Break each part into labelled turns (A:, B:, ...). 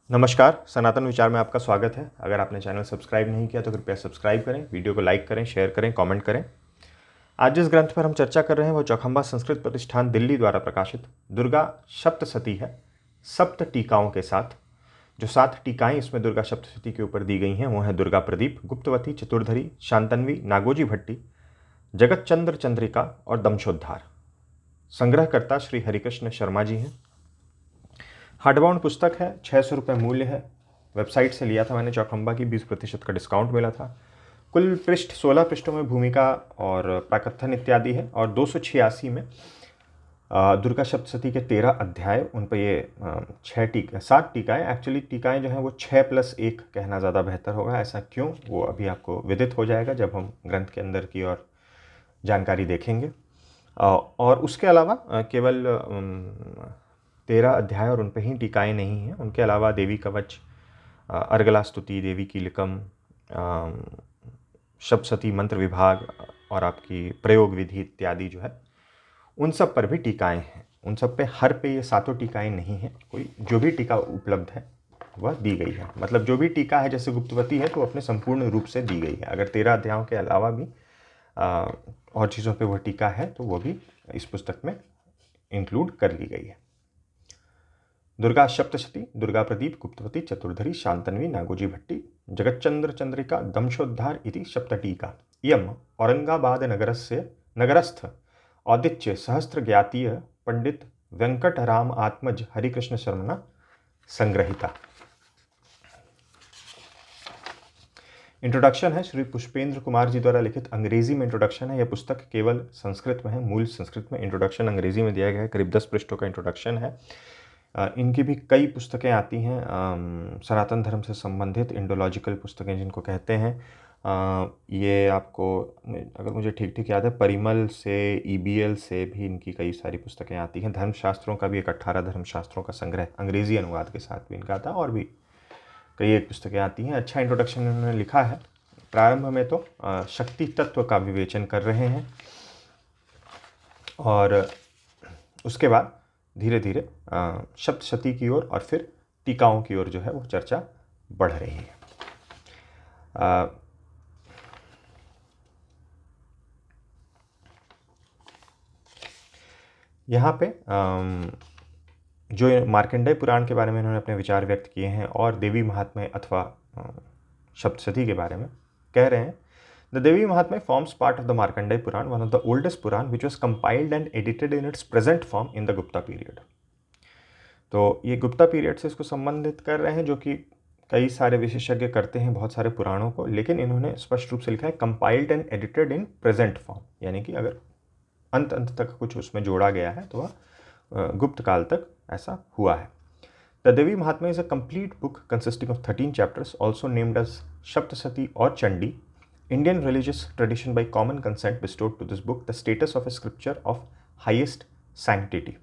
A: नमस्कार, सनातन विचार में आपका स्वागत है। अगर आपने चैनल सब्सक्राइब नहीं किया तो कृपया सब्सक्राइब करें, वीडियो को लाइक करें, शेयर करें, कमेंट करें। आज जिस ग्रंथ पर हम चर्चा कर रहे हैं वो चौखंबा संस्कृत प्रतिष्ठान दिल्ली द्वारा प्रकाशित दुर्गा सप्तशती है, सप्त टीकाओं के साथ। जो 7 टीकाएं इसमें दुर्गा सप्तशती के ऊपर दी गई हैं वो हैं दुर्गा प्रदीप, गुप्तवती, चतुर्धरी, शांतनवी, नागोजी भट्टी, जगतचंद्र चंद्रिका और दमशोद्धार। संग्रहकर्ता श्री हरिकृष्ण शर्मा जी हैं। हार्डबाउंड पुस्तक है, 600 रुपये मूल्य है। वेबसाइट से लिया था मैंने चौखंबा की, 20% का डिस्काउंट मिला था। कुल पृष्ठ 16 पृष्ठों में भूमिका और प्राकथन इत्यादि है और 286 में दुर्गा सप्तशती के 13 अध्याय, उन पर ये 7 टीकाएँ। एक्चुअली टीकाएँ जो हैं वो 6+1 कहना ज़्यादा बेहतर होगा। ऐसा क्यों, वो अभी आपको विदित हो जाएगा जब हम ग्रंथ के अंदर की और जानकारी देखेंगे। और उसके अलावा केवल 13 अध्याय और उन पर ही टीकाएँ नहीं हैं। उनके अलावा देवी कवच, अर्गला स्तुति, देवी कीलकम, सप्तशती मंत्र विभाग और आपकी प्रयोग विधि इत्यादि जो है उन सब पर भी टीकाएँ हैं। उन सब पे हर पे ये 7 टीकाएँ नहीं हैं, कोई जो भी टीका उपलब्ध है वह दी गई है। मतलब जो भी टीका है, जैसे गुप्तवती है तो अपने संपूर्ण रूप से दी गई है। अगर 13 अध्यायों के अलावा भी और चीज़ों पे वह टीका है तो वो भी इस पुस्तक में इंक्लूड कर ली गई है। दुर्गा सप्तशती, दुर्गा प्रदीप, गुप्तवती, चतुर्धरी, शांतनवी, नागोजी भट्टी, जगतचंद्र चंद्रिका, दमशोद्धार इति सप्तटीका इयम् औरंगाबाद नगरस्थ औदिच्य सहस्त्र ज्ञातीय पंडित वेंकटराम आत्मज हरिकृष्ण शर्मणा संग्रहिता। इंट्रोडक्शन है, श्री पुष्पेंद्र कुमार जी द्वारा लिखित अंग्रेजी में इंट्रोडक्शन है। यह पुस्तक केवल संस्कृत में है, मूल संस्कृत में। इंट्रोडक्शन अंग्रेजी में दिया गया है, करीब 10 पृष्ठों का इंट्रोडक्शन है। इनकी भी कई पुस्तकें आती हैं सनातन धर्म से संबंधित, इंडोलॉजिकल पुस्तकें जिनको कहते हैं। ये आपको, अगर मुझे ठीक याद है, परिमल से, EBL से भी इनकी कई सारी पुस्तकें आती हैं। धर्मशास्त्रों का भी एक 18 धर्मशास्त्रों का संग्रह अंग्रेजी अनुवाद के साथ भी इनका आता है, और भी कई एक पुस्तकें आती हैं। अच्छा इंट्रोडक्शन इन्होंने लिखा है। प्रारंभ में तो शक्ति तत्व का विवेचन कर रहे हैं और उसके बाद धीरे धीरे सप्तशती की ओर और फिर टीकाओं की ओर जो है वो चर्चा बढ़ रही है। यहाँ पे जो मार्कंडेय पुराण के बारे में इन्होंने अपने विचार व्यक्त किए हैं और देवी महात्म्य अथवा सप्तशती के बारे में कह रहे हैं। The Devi Mahatmya forms part of the Markandeya Puran, one of the oldest Puran which was compiled and edited in its present form in the Gupta period. तो ये गुप्ता पीरियड से इसको संबंधित कर रहे हैं, जो कि कई सारे विशेषज्ञ करते हैं बहुत सारे पुराणों को, लेकिन इन्होंने स्पष्ट रूप से लिखा है compiled and edited in present form, यानी कि अगर अंत तक कुछ उसमें जोड़ा गया है तो वह गुप्त काल तक ऐसा हुआ है। The Devi Mahatmya is a complete book consisting of 13 chapters, also named as Saptashati और Chandi. Indian religious tradition by common consent bestowed to this book the status of a scripture of highest sanctity.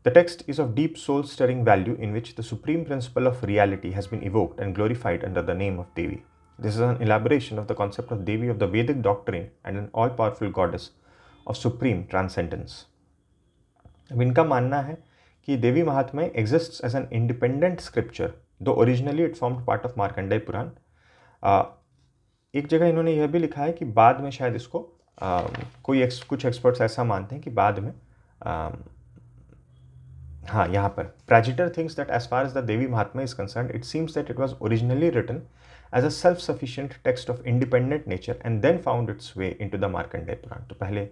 A: The text is of deep soul-stirring value in which the supreme principle of reality has been evoked and glorified under the name of Devi. This is an elaboration of the concept of Devi of the Vedic doctrine and an all-powerful goddess of supreme transcendence. अब इनका मानना है कि देवी महात्म्य exists as an independent scripture, though originally it formed part of Markandeya Puran. एक जगह इन्होंने यह भी लिखा है कि बाद में शायद इसको कुछ एक्सपर्ट्स ऐसा मानते हैं कि बाद में यहाँ पर Prajitar thinks that as far as the Devi Mahatmya is concerned, it seems that it was originally written as a self-sufficient text of independent nature and then found its way into the Markandeya Puran. तो पहले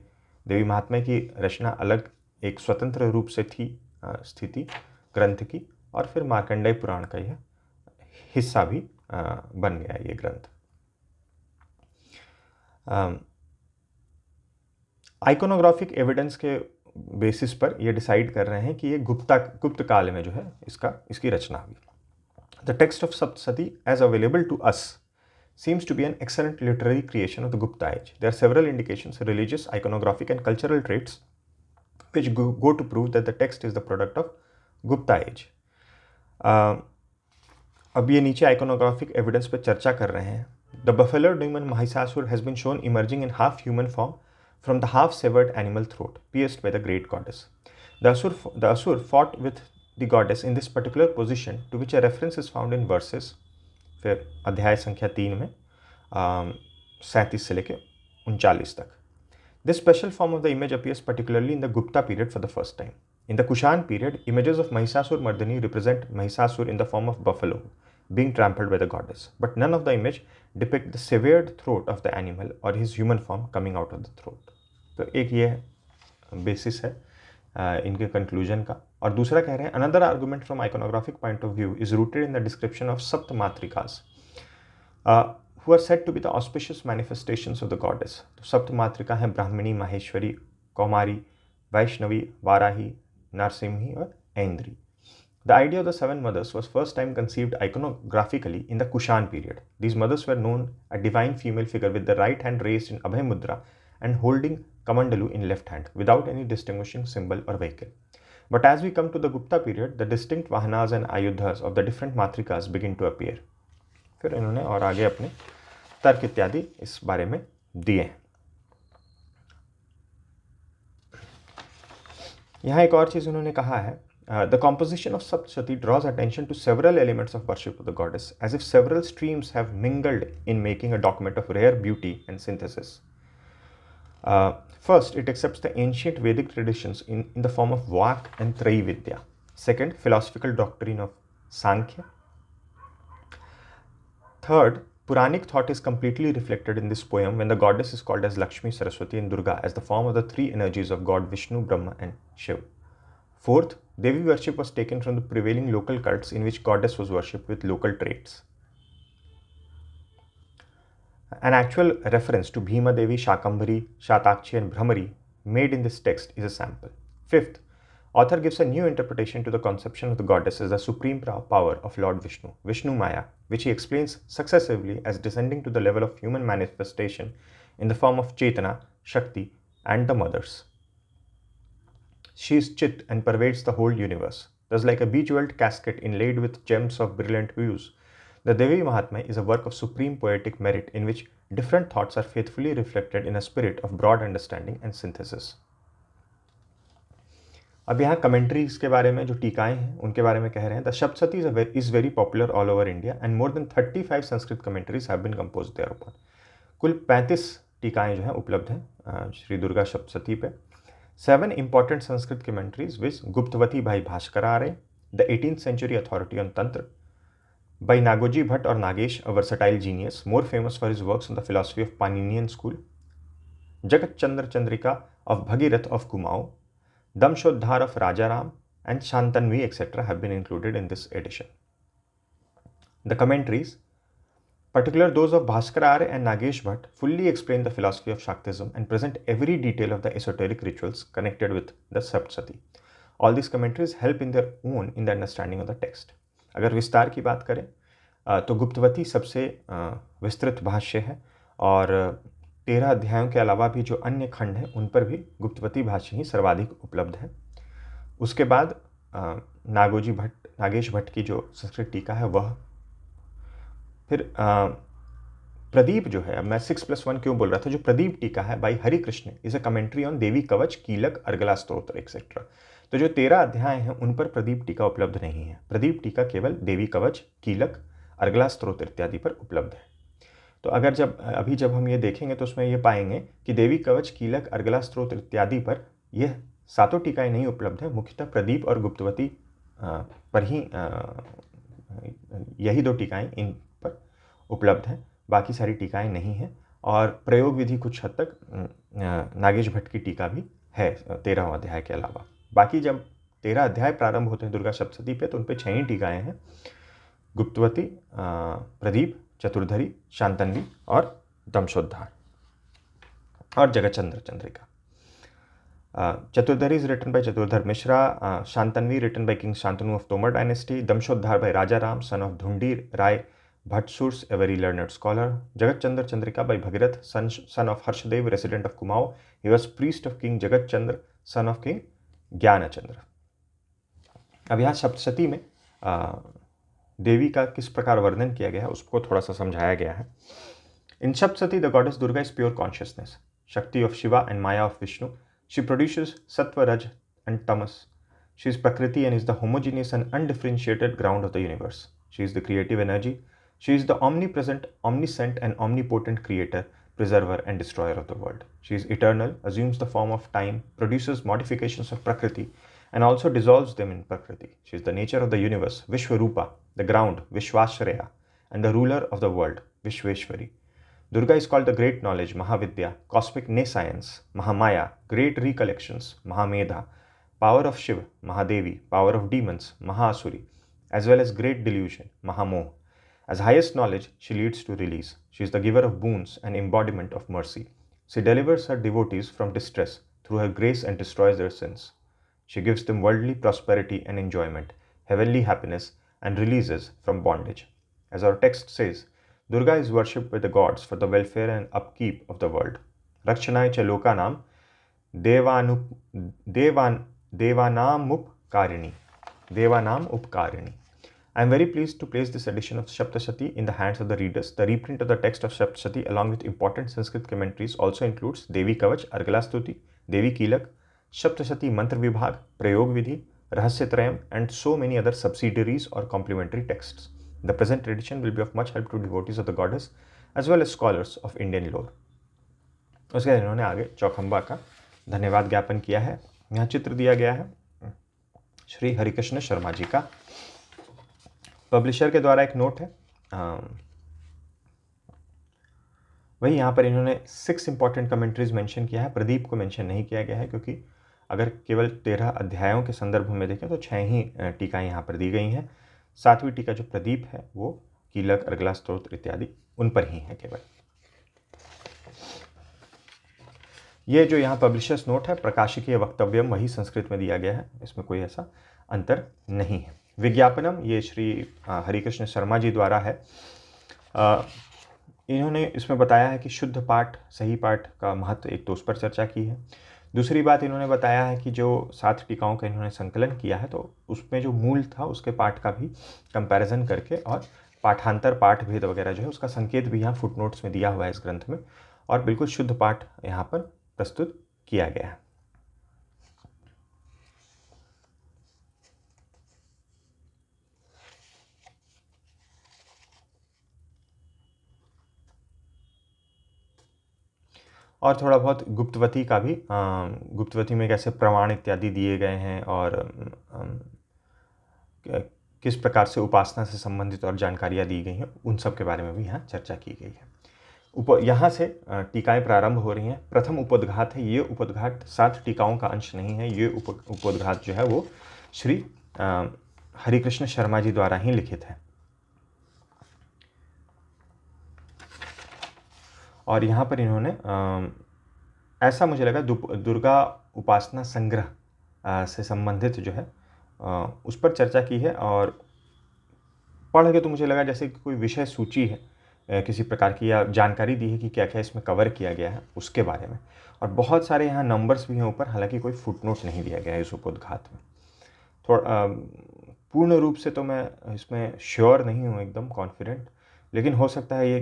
A: देवी महात्म्य की रचना अलग एक स्वतंत्र रूप से थी स्थिति ग्रंथ की, और फिर मार्कंडेय पुराण का यह हिस्सा भी बन गया ये ग्रंथ। आइकोनोग्राफिक एविडेंस के बेसिस पर ये डिसाइड कर रहे हैं कि ये गुप्त काल में जो है इसकी रचना हुई। The text of Saptashati as available to us seems to be an excellent literary creation of the Gupta age. There are several indications, religious, iconographic and cultural traits which go to prove that the text is the product of Gupta age. अब ये नीचे iconographic evidence पे चर्चा कर रहे हैं। The buffalo demon Mahisasur has been shown emerging in half human form from the half severed animal throat pierced by the great goddess. The Asur fought with the goddess in this particular position to which a reference is found in verses, फिर अध्याय संख्या 3 में 37 से लेकर 39 तक. This special form of the image appears particularly in the Gupta period for the first time. In the Kushan period, images of Mahishasur Mardani represent Mahishasur in the form of buffalo being trampled by the goddess, but none of the image depict the severed throat of the animal or his human form coming out of the throat. तो एक ये basis है इनके conclusion का. और दूसरा कह रहे हैं another argument from iconographic point of view is rooted in the description of सप्त मातृकास who are said to be the auspicious manifestations of the goddess. तो सप्त मातृका हैं ब्राह्मणी, माहेश्वरी, कौमारी, वैष्णवी, वाराही, नरसिम्ही और Aindri. The idea of the seven mothers was first time conceived iconographically in the Kushan period. These mothers were known a divine female figure with the right hand raised in Abhay Mudra and holding Kamandalu in left hand without any distinguishing symbol or vehicle. But as we come to the Gupta period, the distinct Vahanas and Ayudhas of the different matrikas begin to appear. फिर इन्होंने और आगे अपने तर्क इत्यादि इस बारे में दिए हैं. यहाँ एक और चीज़ उन्होंने कहा है, the composition of Saptashati draws attention to several elements of worship of the goddess as if several streams have mingled in making a document of rare beauty and synthesis. First, it accepts the ancient Vedic traditions in the form of Vak and Traividya. Second, philosophical doctrine of Sankhya. Third, Puranic thought is completely reflected in this poem when the goddess is called as Lakshmi, Saraswati and Durga as the form of the three energies of God Vishnu, Brahma and Shiva. Fourth, Devi worship was taken from the prevailing local cults in which goddess was worshipped with local traits. An actual reference to Bhima Devi, Shakambhari, Shatakshi and Brahmari made in this text is a sample. Fifth, author gives a new interpretation to the conception of the goddess as the supreme power of Lord Vishnu, Vishnu Maya, which he explains successively as descending to the level of human manifestation in the form of Chetana, Shakti and the mothers. She is Chit and pervades the whole universe. Thus, like a bejeweled casket inlaid with gems of brilliant hues, the Devi Mahatmya is a work of supreme poetic merit in which different thoughts are faithfully reflected in a spirit of broad understanding and synthesis. अब यहाँ commentaries के बारे में जो टीकाएं हैं उनके बारे में कह रहे हैं. The Saptashati is very popular all over India and more than 35 Sanskrit commentaries have been composed there upon. कुल 35 टीकाएं जो हैं उपलब्ध हैं श्री दुर्गा सप्तशती पे. 7 इंपॉर्टेंट संस्कृत कमेंट्रीज विच गुप्तवती भाई भास्कर आ रहे, the 18th century authority on Tantra by Nagoji Bhatt or Nagesh, a versatile genius, more famous for his works on the philosophy of Paninian school. Jagat Chandra Chandrika of Bhagirath of Kumao, Damshodhar of Rajaram, and Shantanvi, etc. have been included in this edition. The commentaries, particularly those of Bhaskar Arya and Nagesh Bhatt, fully explain the philosophy of Shaktism and present every detail of the esoteric rituals connected with the Saptshati. All these commentaries help in their own in the understanding of the text. अगर विस्तार की बात करें तो गुप्तवती सबसे विस्तृत भाष्य है और 13 अध्यायों के अलावा भी जो अन्य खंड हैं उन पर भी गुप्तवती भाष्य ही सर्वाधिक उपलब्ध है. उसके बाद नागेश भट्ट की जो संस्कृत टीका है वह, फिर प्रदीप जो है, अब मैं 6+1 क्यों बोल रहा था, जो प्रदीप टीका है by Hari Krishna is a commentary on Devi Kavach, Keelak, अर्गला स्तोत्र एक्सेट्रा. तो जो 13 अध्याय हैं उन पर प्रदीप टीका उपलब्ध नहीं है. प्रदीप टीका केवल देवी कवच, कीलक, अर्गला स्तोत्र इत्यादि पर उपलब्ध है. तो अगर जब हम ये देखेंगे तो उसमें ये पाएंगे कि देवी कवच, कीलक, अर्गला स्तोत्र इत्यादि पर यह 7 टीकाएँ नहीं उपलब्ध है. मुख्यतः प्रदीप और गुप्तवती पर ही यही 2 टीकाएँ इन पर उपलब्ध हैं, बाकी सारी टीकाएँ नहीं हैं. और प्रयोग विधि कुछ हद तक नागेश भट्ट की टीका भी है 13वें अध्याय के अलावा. बाकी जब 13 अध्याय प्रारंभ होते हैं दुर्गा सप्तशती पे तो उन पे 6 ही टीकाएँ हैं, गुप्तवती, प्रदीप, चतुर्धरी, शांतन्वी और दमशोद्धार और जगतचंद्र Chandrika. Chaturdhari is written by Chaturdhar Mishra, Shantanu written by King Shantanu of Tomar dynasty, Damshodhar by Raja Ram, son of Dhundi Rai Bhatsurs, a very learned scholar, Jagat Chandra Chandrika by Bhagirath, son of Harshadev, resident of Kumao. He was priest of King Jagat Chandra, son of King Gyana Chandra. अब यहाँ सप्तशती में देवी का किस प्रकार वर्णन किया गया है उसको थोड़ा सा समझाया गया है. In Saptashati, the goddess Durga is pure consciousness, Shakti of Shiva and Maya of Vishnu. She produces Sattva, Raj and Tamas, She is Prakriti and is the homogeneous and undifferentiated ground of the universe. She is the creative energy. She is the omnipresent, omniscient, and omnipotent creator, preserver, and destroyer of the world. She is eternal, assumes the form of time, produces modifications of Prakriti, and also dissolves them in Prakriti. She is the nature of the universe, Vishwarupa, the ground, Vishwashraya, and the ruler of the world, Vishweshwari. Durga is called the great knowledge, Mahavidya, cosmic nescience, Mahamaya, great recollections, Mahamedha, power of Shiva, Mahadevi, power of demons, Mahasuri, as well as great delusion, Mahamoh. As highest knowledge, she leads to release. She is the giver of boons and embodiment of mercy. She delivers her devotees from distress through her grace and destroys their sins. She gives them worldly prosperity and enjoyment, heavenly happiness, and releases from bondage. As our text says, Durga is worshipped by the gods for the welfare and upkeep of the world. Rakshanai cha lokanam devanam upkarini. I am very pleased to place this edition of Saptashati in the hands of the readers. The reprint of the text of Saptashati along with important Sanskrit commentaries also includes Devi Kavach, Argala Stuti, Devi Kilak, Saptashati Mantra Vibhag, Prayog Vidhi, Rahasyatrayam, and so many other subsidiaries or complementary texts. The present edition will be of much help to devotees of the goddess as well as scholars of Indian lore. उसके बाद इन्होंने आगे चौखंबा का धन्यवाद ज्ञापन किया है। यहाँ चित्र दिया गया है श्री हरिकृष्ण शर्मा जी का। पब्लिशर के द्वारा एक नोट है, वही यहाँ पर इन्होंने 6 इंपॉर्टेंट कमेंट्रीज मेंशन किया है। प्रदीप को मेंशन नहीं किया गया है क्योंकि अगर केवल 13 अध्यायों के संदर्भ में देखें तो 6 ही टीकाएँ यहाँ पर दी गई हैं। 7वीं टीका जो प्रदीप है वो कीलक, अर्गला स्तोत्र इत्यादि उन पर ही है केवल। ये जो यहाँ पब्लिशर्स नोट है, प्रकाशिकीय वक्तव्यम, वही संस्कृत में दिया गया है, इसमें कोई ऐसा अंतर नहीं है। विज्ञापनम ये श्री हरिकृष्ण शर्मा जी द्वारा है। इन्होंने इसमें बताया है कि शुद्ध पाठ, सही पाठ का महत्व, एक तो उस पर चर्चा की है। दूसरी बात इन्होंने बताया है कि जो 7 टीकाओं का इन्होंने संकलन किया है तो उसमें जो मूल था उसके पाठ का भी कंपैरिजन करके और पाठांतर, पाठ भेद वगैरह जो है उसका संकेत भी यहाँ फुटनोट्स में दिया हुआ है इस ग्रंथ में, और बिल्कुल शुद्ध पाठ यहाँ पर प्रस्तुत किया गया है। और थोड़ा बहुत गुप्तवती का भी, गुप्तवती में कैसे प्रमाण इत्यादि दिए गए हैं और किस प्रकार से उपासना से संबंधित और जानकारियाँ दी गई हैं, उन सब के बारे में भी यहाँ चर्चा की गई है। यहाँ से टीकाएँ प्रारंभ हो रही हैं। प्रथम उपोद्घात है, ये उपोद्घात 7 टीकाओं का अंश नहीं है। ये उपोद्घात जो है वो श्री हरिकृष्ण शर्मा जी द्वारा ही लिखित है। और यहाँ पर इन्होंने ऐसा मुझे लगा दुर्गा उपासना संग्रह से संबंधित जो है उस पर चर्चा की है, और पढ़ के तो मुझे लगा जैसे कि कोई विषय सूची है किसी प्रकार की, या जानकारी दी है कि क्या क्या इसमें कवर किया गया है उसके बारे में। और बहुत सारे यहाँ नंबर्स भी हैं ऊपर, हालांकि कोई फुटनोट नहीं दिया गया है इस उपोद्घात में। थोड़ा पूर्ण रूप से तो मैं इसमें श्योर नहीं हूँ, एकदम कॉन्फिडेंट, लेकिन हो सकता है ये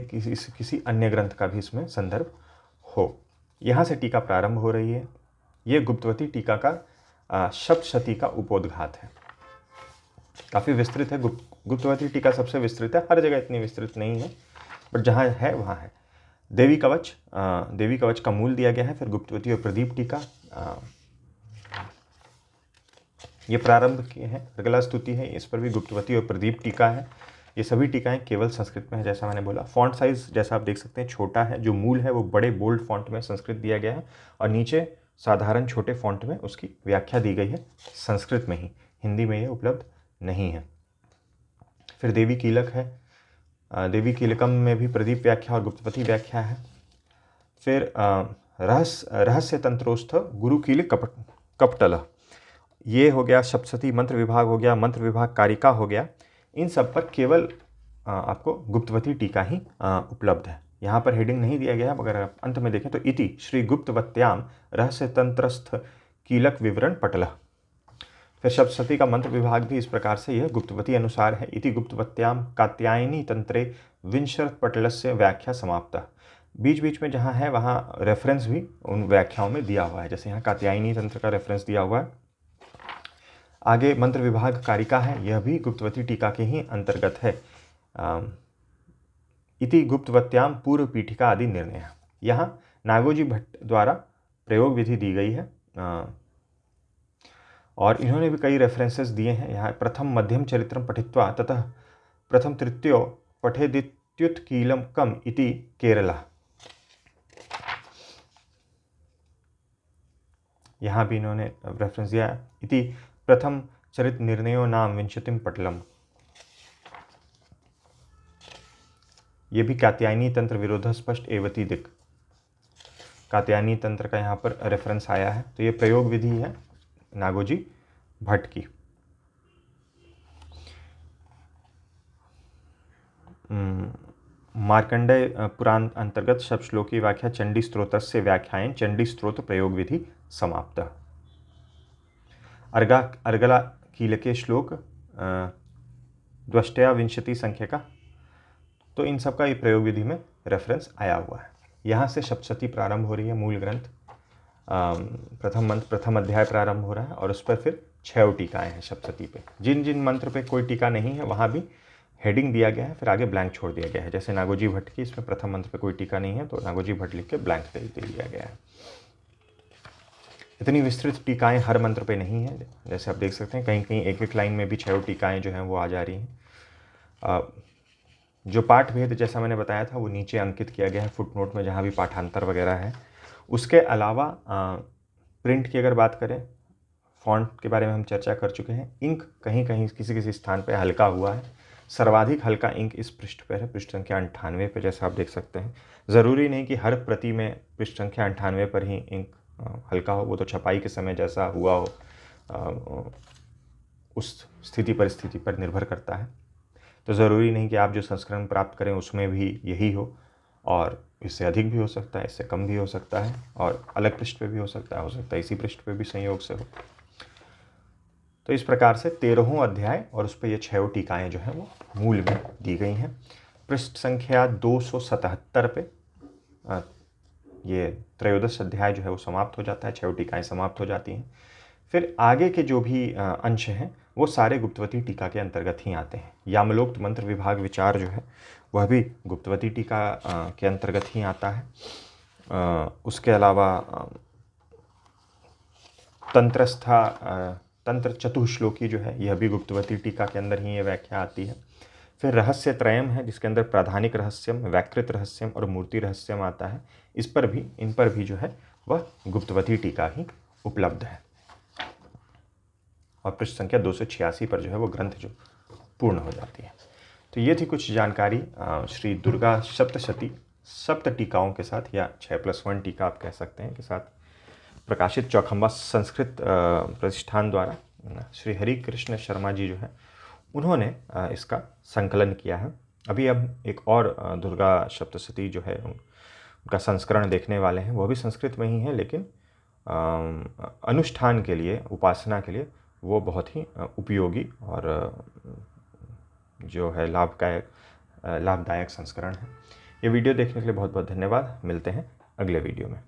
A: किसी अन्य ग्रंथ का भी इसमें संदर्भ हो। यहाँ से टीका प्रारंभ हो रही है। ये गुप्तवती टीका का सप्तशती का उपोद्घात है। काफ़ी विस्तृत है, गुप्तवती टीका सबसे विस्तृत है, हर जगह इतनी विस्तृत नहीं है, बट जहाँ है वहाँ है। देवी कवच का मूल दिया गया है, फिर गुप्तवती और प्रदीप टीका ये प्रारंभ किए हैं। अर्गला स्तुति है, इस पर भी गुप्तवती और प्रदीप टीका है। ये सभी टीकाएं केवल संस्कृत में है, जैसा मैंने बोला। फॉन्ट साइज़ जैसा आप देख सकते हैं छोटा है, जो मूल है वो बड़े बोल्ड फॉन्ट में संस्कृत दिया गया है, और नीचे साधारण छोटे फॉन्ट में उसकी व्याख्या दी गई है संस्कृत में ही, हिंदी में ये उपलब्ध नहीं है। फिर देवी कीलक है, देवी कीलकम में भी प्रदीप व्याख्या और गुप्तवती व्याख्या है। फिर रहस्य तंत्रोस्थ गुरु कीलक कपटल, ये हो गया। सप्तशती मंत्र विभाग हो गया, मंत्र विभाग कारिका हो गया। इन सब पर केवल आपको गुप्तवती टीका ही उपलब्ध है। यहाँ पर हेडिंग नहीं दिया गया है, मगर आप अंत में देखें तो इति श्री गुप्तवत्याम रहस्य तंत्रस्थ कीलक विवरण पटल। फिर सप्तशती का मंत्र विभाग भी इस प्रकार से यह गुप्तवती अनुसार है। इति गुप्तवत्याम कात्यायनी तंत्रे विंशर्त पटलस्य व्याख्या समाप्ता। बीच बीच में जहाँ है वहाँ रेफरेंस भी उन व्याख्याओं में दिया हुआ है, जैसे यहाँ कात्यायनी तंत्र का रेफरेंस दिया हुआ है। आगे मंत्र विभाग कारिका है, यह भी गुप्तवती टीका के ही अंतर्गत है। इति गुप्तवत्याम पूर्व पीठिका आदि निर्णय। यहाँ नागोजी भट्ट द्वारा प्रयोग विधि दी गई है और इन्होंने भी कई रेफरेंसेस दिए हैं। यहाँ प्रथम मध्यम चरित्रम पठित्वा ततः प्रथम तृतीयो पठेदित्युत्कीलं कम इति केरला। यहाँ भी इन्होंने रेफरेंस दिया इति प्रथम चरित निर्णयो नाम विंशतिम पटलम। ये भी कात्यायनी तंत्र विरोध स्पष्ट एवती दिक्, कात्यायनी तंत्र का यहाँ पर रेफरेंस आया है। तो ये प्रयोग विधि है नागोजी भट्ट की। मार्कंडेय पुराण अंतर्गत शब्द श्लोक की व्याख्या चंडी स्त्रोतस्य व्याख्यायन चंडी स्त्रोत प्रयोग विधि समाप्त। अर्गला कीलके श्लोक द्वष्ट्या विंशति संख्या का, तो इन सब का ये प्रयोग विधि में रेफरेंस आया हुआ है। यहाँ से सप्तशती प्रारंभ हो रही है, मूल ग्रंथ प्रथम मंत्र प्रथम अध्याय प्रारंभ हो रहा है और उस पर फिर 6 टीकाएँ हैं सप्तशती पे। जिन जिन मंत्र पे कोई टीका नहीं है वहाँ भी हेडिंग दिया गया है, फिर आगे ब्लैंक छोड़ दिया गया है। जैसे नागोजी भट्ट की, इसमें प्रथम मंत्र पे कोई टीका नहीं है तो नागोजी भट्ट लिख के ब्लैंक दे दिया गया है। इतनी विस्तृत टीकाएँ हर मंत्र पे नहीं है, जैसे आप देख सकते हैं कहीं कहीं एक एक लाइन में भी 6 टीकाएँ जो हैं वो आ जा रही हैं। जो पाठ भेद जैसा मैंने बताया था वो नीचे अंकित किया गया है फुटनोट में, जहाँ भी पाठांतर वगैरह है। उसके अलावा प्रिंट की अगर बात करें, फॉन्ट के बारे में हम चर्चा कर चुके हैं। इंक कहीं कहीं किसी किसी स्थान पे हल्का हुआ है, सर्वाधिक हल्का इंक इस पृष्ठ पर है, पृष्ठ संख्या 98 पे, जैसा आप देख सकते हैं। ज़रूरी नहीं कि हर प्रति में पृष्ठ संख्या 98 पर ही इंक हल्का हो, वो तो छपाई के समय जैसा हुआ हो उस स्थिति परिस्थिति पर निर्भर करता है। तो ज़रूरी नहीं कि आप जो संस्करण प्राप्त करें उसमें भी यही हो, और इससे अधिक भी हो सकता है, इससे कम भी हो सकता है, और अलग पृष्ठ पे भी हो सकता है इसी पृष्ठ पे भी संयोग से हो। तो इस प्रकार से 13वां अध्याय और उस पर ये 6 टीकाएँ जो हैं वो मूल में दी गई हैं। पृष्ठ संख्या 277 पे ये त्रयोदश अध्याय जो है वो समाप्त हो जाता है, 6 टीकाएँ समाप्त हो जाती हैं। फिर आगे के जो भी अंश हैं वो सारे गुप्तवती टीका के अंतर्गत ही आते हैं। यामलोक्त मंत्र विभाग विचार जो है वह भी गुप्तवती टीका के अंतर्गत ही आता है। उसके अलावा तंत्रस्था तंत्र चतुश्लोकी जो है यह भी गुप्तवती टीका के अंदर ही ये व्याख्या आती है। फिर रहस्य त्रयम है जिसके अंदर प्राधानिक रहस्यम, व्याकृत रहस्यम और मूर्ति रहस्यम आता है। इन पर भी जो है वह गुप्तवती टीका ही उपलब्ध है। और पृष्ठ संख्या 286 पर जो है वो ग्रंथ जो पूर्ण हो जाती है। तो ये थी कुछ जानकारी श्री दुर्गा सप्तशती सप्त टीकाओं के साथ, या 6+1 टीका आप कह सकते हैं, के साथ प्रकाशित चौखंबा संस्कृत प्रतिष्ठान द्वारा श्री हरि कृष्ण शर्मा जी जो है उन्होंने इसका संकलन किया है। अभी अब एक और दुर्गा सप्तशती जो है उनका संस्करण देखने वाले हैं, वो भी संस्कृत में ही है, लेकिन अनुष्ठान के लिए, उपासना के लिए वो बहुत ही उपयोगी और जो है लाभदायक संस्करण है। ये वीडियो देखने के लिए बहुत बहुत धन्यवाद। मिलते हैं अगले वीडियो में।